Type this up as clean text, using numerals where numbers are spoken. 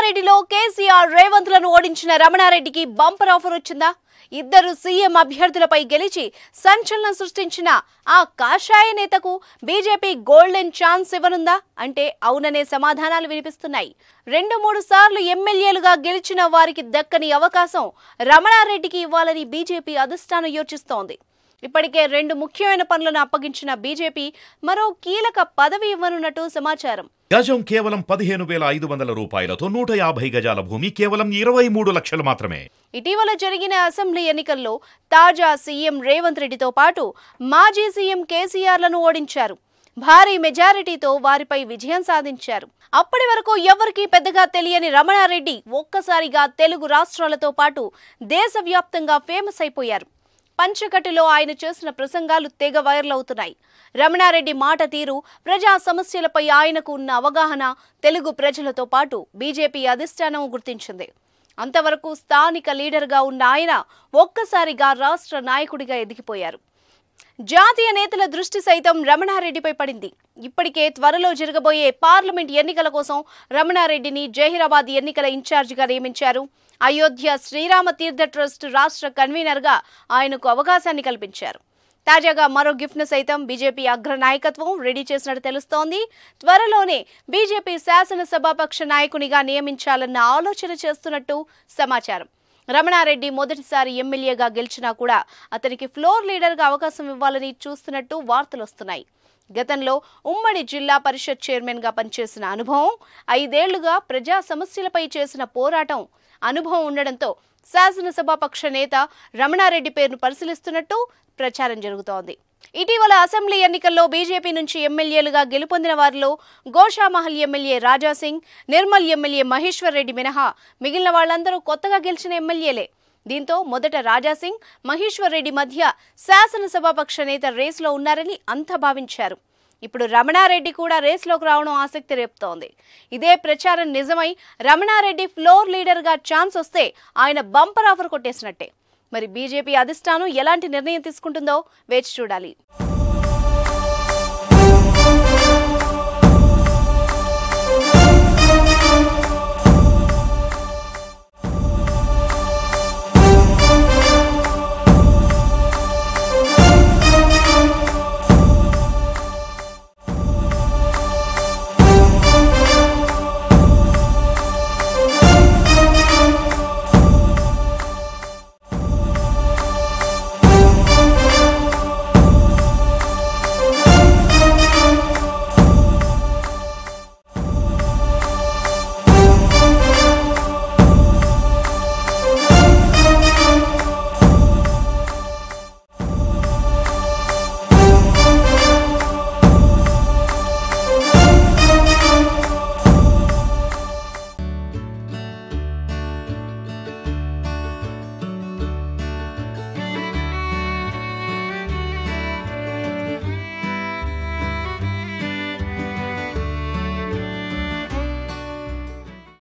రమణారెడ్డిలో కేసీఆర్ రేవంత్లను ఓడించిన రమణారెడ్డికి bumper offer వచ్చిందా? ఇద్దరు సీఎం అభ్యర్థులపై గెలిచి సంచలనం సృష్టించిన ఆ కాషాయ నేతకు బీజేపీ గోల్డెన్ ఛాన్స్ ఇవ్వనుందా అంటే అవుననే సమాధానాలు వినిపిస్తున్నాయి. 2-3 సార్లు ఎమ్మెల్యేలుగా గెలిచిన వారికి దక్కని అవకాశం రమణారెడ్డికి ఇవ్వాలని బీజేపీ అధిష్టానం యోచిస్తోంది. ఇప్పటికే 2 ముఖ్యమైన పనులను అప్పగించిన బీజేపీ మరో కీలక పదవి ఇవ్వనున్నట్టు సమాచారం. గజం కేవలం 15,500 రూపాయలతో 150 గజాల భూమి కేవలం 23 లక్షలు మాత్రమే. ఇటీవల జరిగిన అసెంబ్లీ ఎన్నికల్లో తాజా సీఎం రేవంత్ రెడ్డితో పాటు మాజీ సీఎం కేసీఆర్లను ఓడించారు. భారీ మెజారిటీతో వారిపై విజయం సాధించారు. అప్పటి వరకు ఎవరికీ పెద్దగా తెలియని రమణారెడ్డి ఒక్కసారిగా తెలుగు రాష్ట్రాలతో పాటు దేశవ్యాప్తంగా ఫేమస్ అయిపోయారు. పంచకట్టులో ఆయన చేసిన ప్రసంగాలు తెగ వైరల్ అవుతున్నాయి. రమణారెడ్డి మాట తీరు, ప్రజా సమస్యలపై ఆయనకు ఉన్న అవగాహన తెలుగు ప్రజలతో పాటు బీజేపీ అధిష్టానం గుర్తించింది. అంతవరకు స్థానిక లీడర్గా ఉన్న ఆయన ఒక్కసారిగా రాష్ట్ర నాయకుడిగా ఎదిగిపోయారు. జాతీయ నేతల దృష్టి సైతం రమణారెడ్డిపై పడింది. ఇప్పటికే త్వరలో జరగబోయే పార్లమెంట్ ఎన్నికల కోసం రమణారెడ్డిని జహీరాబాద్ ఎన్నికల ఇన్ఛార్జిగా నియమించారు. అయోధ్య శ్రీరామ తీర్థ ట్రస్ట్ రాష్ట్ర కన్వీనర్గా ఆయనకు అవకాశాన్ని కల్పించారు. తాజాగా మరో గిఫ్ట్ను సైతం బీజేపీ అగ్ర నాయకత్వం రెడీ చేసినట్టు తెలుస్తోంది. త్వరలోనే బీజేపీ శాసనసభాపక్ష నాయకునిగా నియమించాలన్న ఆలోచన చేస్తున్నట్టు సమాచారం. రమణారెడ్డి మొదటిసారి ఎమ్మెల్యేగా గెలిచినా కూడా అతనికి ఫ్లోర్ లీడర్గా అవకాశం ఇవ్వాలని చూస్తున్నట్టు వార్తలు వస్తున్నాయి. గతంలో ఉమ్మడి జిల్లా పరిషత్ చైర్మన్గా పనిచేసిన అనుభవం, 5 ఏళ్లుగా ప్రజా సమస్యలపై చేసిన పోరాటం అనుభవం ఉండడంతో శాసనసభాపక్ష నేత రమణారెడ్డి పేరును పరిశీలిస్తున్నట్టు ప్రచారం జరుగుతోంది. ఇటీవల అసెంబ్లీ ఎన్నికల్లో బీజేపీ నుంచి ఎమ్మెల్యేలుగా గెలుపొందిన వారిలో గోషామహల్ ఎమ్మెల్యే రాజాసింగ్, నిర్మల్ ఎమ్మెల్యే మహేశ్వర్ రెడ్డి మినహా మిగిలిన వాళ్లందరూ కొత్తగా గెలిచిన ఎమ్మెల్యేలే. దీంతో మొదట రాజాసింగ్, మహేశ్వర్ రెడ్డి మధ్య శాసనసభాపక్ష నేత రేసులో ఉన్నారని అంతా భావించారు. ఇప్పుడు రమణారెడ్డి కూడా రేసులోకి రావడం ఆసక్తి రేపుతోంది. ఇదే ప్రచారం నిజమై రమణారెడ్డి ఫ్లోర్ లీడర్గా ఛాన్స్ వస్తే ఆయన బంపర్ ఆఫర్ కొట్టేసినట్టే. మరి బీజేపీ అధిష్టానం ఎలాంటి నిర్ణయం తీసుకుంటుందో వేచి చూడాలి.